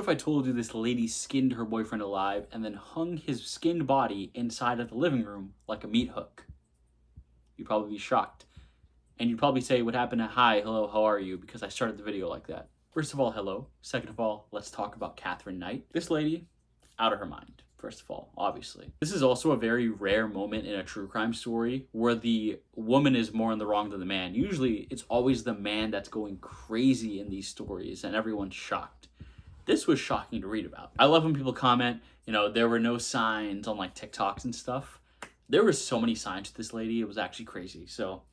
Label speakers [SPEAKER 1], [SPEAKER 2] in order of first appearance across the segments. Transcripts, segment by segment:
[SPEAKER 1] if I told you this lady skinned her boyfriend alive and then hung his skinned body inside of the living room like a meat hook? You'd probably be shocked. And you'd probably say, what happened? Hi, hello, how are you? Because I started the video like that. First of all, hello. Second of all, let's talk about Katherine Knight. This lady, out of her mind. First of all, obviously. This is also a very rare moment in a true crime story where the woman is more in the wrong than the man. Usually, it's always the man that's going crazy in these stories and everyone's shocked. This was shocking to read about. I love when people comment, there were no signs on like TikToks and stuff. There were so many signs with this lady, it was actually crazy. So,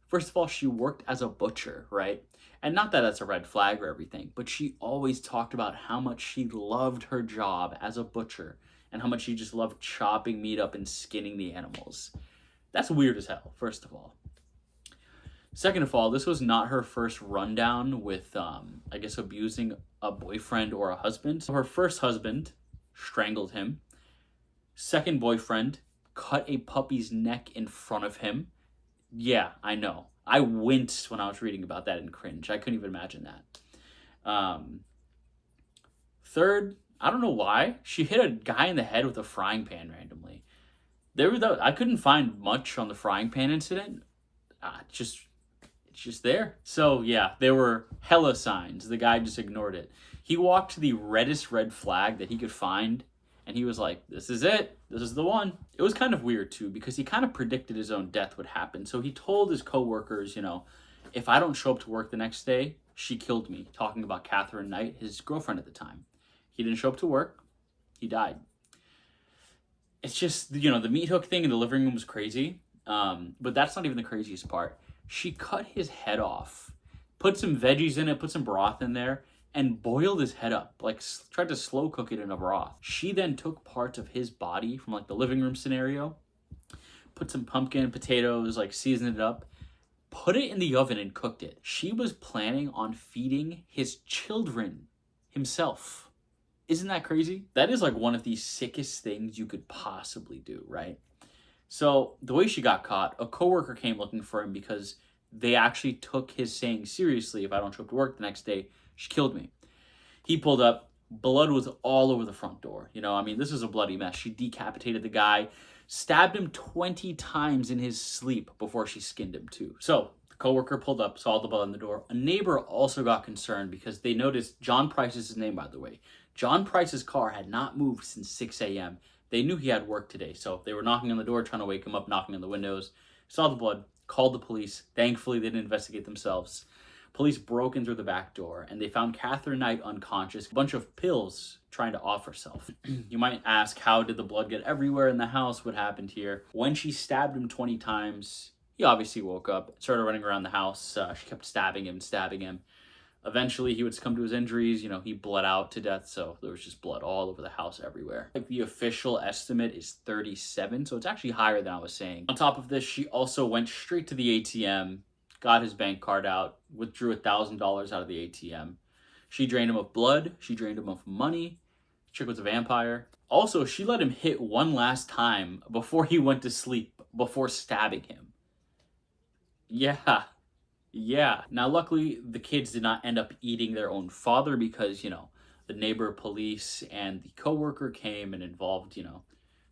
[SPEAKER 1] first of all, she worked as a butcher, right? And not that that's a red flag or everything, but she always talked about how much she loved her job as a butcher and how much she just loved chopping meat up and skinning the animals. That's weird as hell, first of all. Second of all, this was not her first rundown with, abusing a boyfriend or a husband. So her first husband strangled him. Second boyfriend cut a puppy's neck in front of him. Yeah, I know. I winced when I was reading about that and cringe. I couldn't even imagine that. Third, I don't know why, she hit a guy in the head with a frying pan randomly. I couldn't find much on the frying pan incident. It's just there. So yeah, there were hella signs. The guy just ignored it. He walked to the reddest red flag that he could find, and he was like, this is it. This is the one. It was kind of weird, too, because he kind of predicted his own death would happen. So he told his coworkers, if I don't show up to work the next day, she killed me. Talking about Katherine Knight, his girlfriend at the time. He didn't show up to work. He died. It's just, the meat hook thing in the living room was crazy. But that's not even the craziest part. She cut his head off, put some veggies in it, put some broth in there, and boiled his head up, tried to slow cook it in a broth. She then took parts of his body from the living room scenario, put some pumpkin, potatoes, seasoned it up, put it in the oven and cooked it. She was planning on feeding his children himself. Isn't that crazy? That is one of the sickest things you could possibly do, right? So the way she got caught, a coworker came looking for him because they actually took his saying seriously. If I don't show up to work the next day, she killed me. He pulled up. Blood was all over the front door. This is a bloody mess. She decapitated the guy, stabbed him 20 times in his sleep before she skinned him too. So the coworker pulled up, saw the blood on the door. A neighbor also got concerned because they noticed John Price is his name, by the way. John Price's car had not moved since 6 a.m. They knew he had work today, so they were knocking on the door, trying to wake him up, knocking on the windows. Saw the blood, called the police. Thankfully, they didn't investigate themselves. Police broke in through the back door, and they found Katherine Knight unconscious, a bunch of pills trying to off herself. You might ask, how did the blood get everywhere in the house? What happened here? When she stabbed him 20 times, he obviously woke up, started running around the house. She kept stabbing him. Eventually, he would succumb to his injuries. He bled out to death, so there was just blood all over the house everywhere. The official estimate is 37, so it's actually higher than I was saying. On top of this, she also went straight to the ATM, got his bank card out, withdrew $1,000 out of the ATM. She drained him of blood. She drained him of money. Chick was a vampire. Also, she let him hit one last time before he went to sleep, before stabbing him. Yeah. Now, luckily, the kids did not end up eating their own father because, the neighbor police and the coworker came and involved,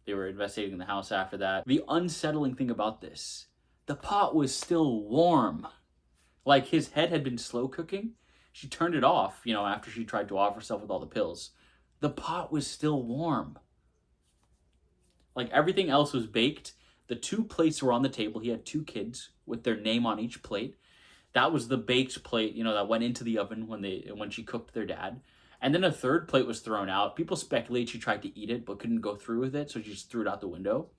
[SPEAKER 1] they were investigating the house after that. The unsettling thing about this, the pot was still warm. His head had been slow cooking. She turned it off, after she tried to off herself with all the pills. The pot was still warm. Everything else was baked. The 2 plates were on the table. He had 2 kids with their name on each plate. That was the baked plate, that went into the oven when she cooked their dad. And then a 3rd plate was thrown out. People speculate she tried to eat it, but couldn't go through with it, so she just threw it out the window.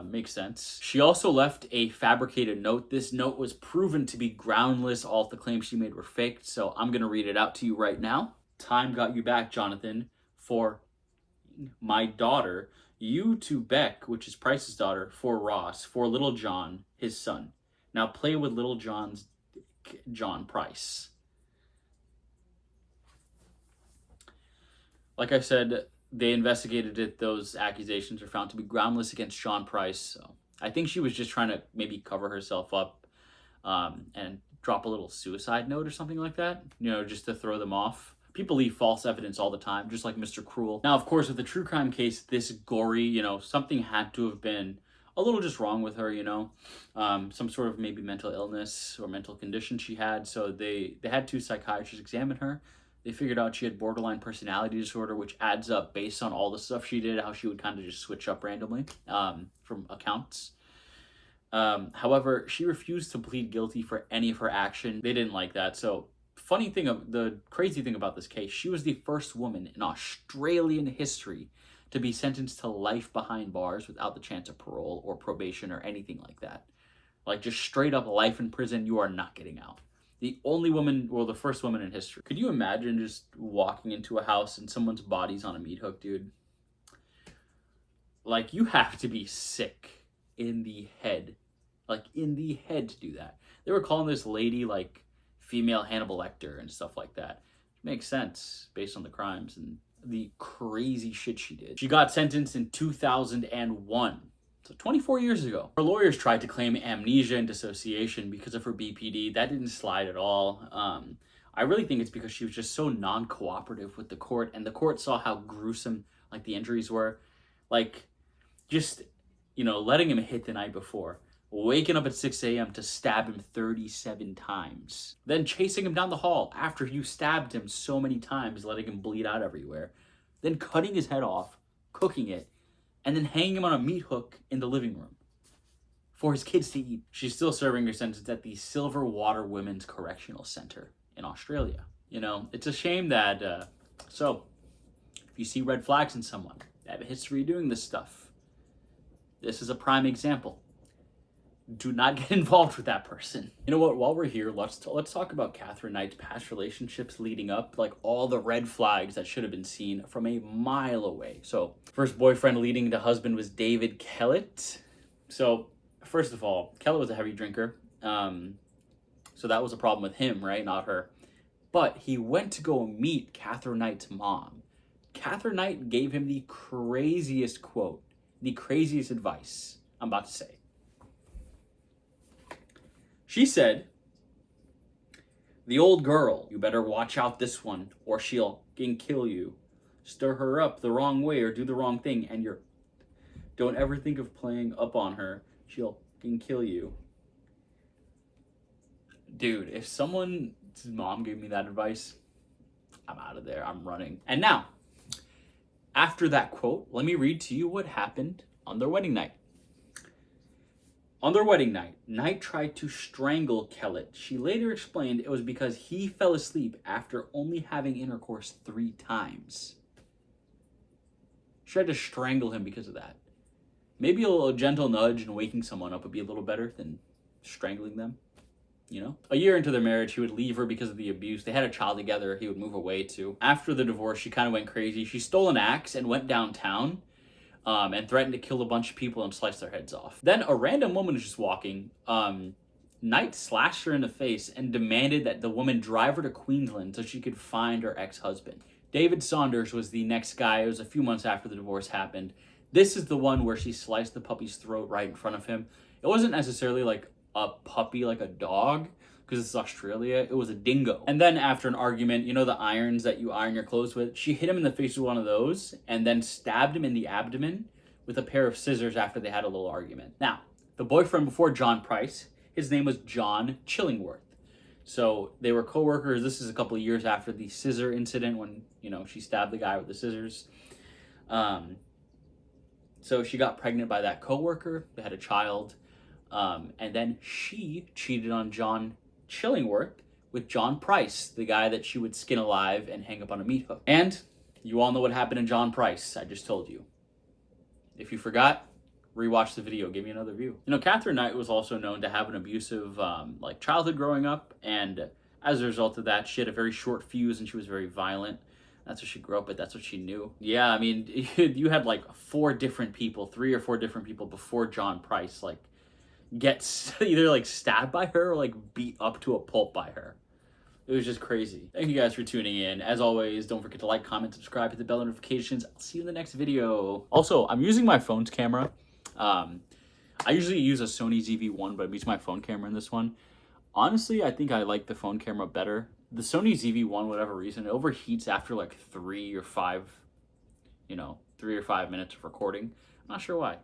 [SPEAKER 1] Makes sense. She also left a fabricated note. This note was proven to be groundless. All of the claims she made were faked, so I'm going to read it out to you right now. Time got you back, Jonathan, for my daughter. You to Beck, which is Price's daughter, for Ross, for little John, his son. Now play with little John's John Price. Like I said, they investigated it. Those accusations were found to be groundless against John Price. So I think she was just trying to maybe cover herself up and drop a little suicide note or something like that, just to throw them off. People leave false evidence all the time, just like Mr. Cruel. Now, of course, with the true crime case, this gory, something had to have been a little just wrong with her, some sort of maybe mental illness or mental condition she had. So they had two psychiatrists examine her. They figured out she had borderline personality disorder, which adds up based on all the stuff she did, how she would kind of just switch up randomly from accounts. However, she refused to plead guilty for any of her action. They didn't like that. So the crazy thing about this case, she was the first woman in Australian history to be sentenced to life behind bars without the chance of parole or probation or anything like that. Like just straight up life in prison, you are not getting out. The only woman, well, the first woman in history. Could you imagine just walking into a house and someone's body's on a meat hook, dude? Like, you have to be sick in the head. Like, in the head to do that. They were calling this lady, like, female Hannibal Lecter and stuff like that. It makes sense based on the crimes and the crazy shit she did. She got sentenced in 2001. So 24 years ago. Her lawyers tried to claim amnesia and dissociation because of her BPD. That didn't slide at all. I really think it's because she was just so non-cooperative with the court, and the court saw how gruesome like the injuries were. Like, just, letting him hit the night before, waking up at 6 a.m. to stab him 37 times, then chasing him down the hall after you stabbed him so many times, letting him bleed out everywhere, then cutting his head off, cooking it, and then hanging him on a meat hook in the living room for his kids to eat. She's still serving her sentence at the Silver Water Women's Correctional Center in Australia. It's a shame that, so, if you see red flags in someone, they have a history of doing this stuff, this is a prime example. Do not get involved with that person. You know what? While we're here, let's talk about Katherine Knight's past relationships leading up, like all the red flags that should have been seen from a mile away. So, first boyfriend leading to husband was David Kellett. So, first of all, Kellett was a heavy drinker. So that was a problem with him, right? Not her. But he went to go meet Katherine Knight's mom. Katherine Knight gave him the craziest quote, the craziest advice I'm about to say. She said, "The old girl, you better watch out this one, or she'll kill you. Stir her up the wrong way or do the wrong thing, and don't ever think of playing up on her. She'll kill you." Dude, if someone's mom gave me that advice, I'm out of there. I'm running. And now, after that quote, let me read to you what happened on their wedding night. On their wedding night, Knight tried to strangle Kellett. She later explained it was because he fell asleep after only having intercourse 3 times. She tried to strangle him because of that. Maybe a little gentle nudge and waking someone up would be a little better than strangling them. A year into their marriage, he would leave her because of the abuse. They had a child together he would move away to. After the divorce, she kind of went crazy. She stole an axe and went downtown and threatened to kill a bunch of people and slice their heads off. Then a random woman was just walking. Knight slashed her in the face and demanded that the woman drive her to Queensland so she could find her ex-husband. David Saunders was the next guy. It was a few months after the divorce happened. This is the one where she sliced the puppy's throat right in front of him. It wasn't necessarily like a puppy, like a dog, because it's Australia. It was a dingo. And then after an argument, the irons that you iron your clothes with, she hit him in the face with one of those and then stabbed him in the abdomen with a pair of scissors after they had a little argument. Now, the boyfriend before John Price, his name was John Chillingworth. So they were co-workers. This is a couple of years after the scissor incident when, she stabbed the guy with the scissors. So she got pregnant by that co-worker. They had a child. And then she cheated on John Chillingworth with John Price, the guy that she would skin alive and hang up on a meat hook. And you all know what happened to John Price. I just told you. If you forgot, rewatch the video. Give me another view. Katherine Knight was also known to have an abusive childhood growing up. And as a result of that, she had a very short fuse and she was very violent. That's what she grew up with. That's what she knew. Yeah, I mean, you had 3 or 4 different people before John Price, gets either stabbed by her or beat up to a pulp by her. It was just crazy. Thank you guys for tuning in. As always, don't forget to like, comment, subscribe, hit the bell notifications. I'll see you in the next video. Also, I'm using my phone's camera. I usually use a Sony ZV-1, but I'm using my phone camera in this one. Honestly, I think I like the phone camera better the Sony ZV-1, whatever reason, it overheats after like 3 or 5 minutes of recording. I'm not sure why.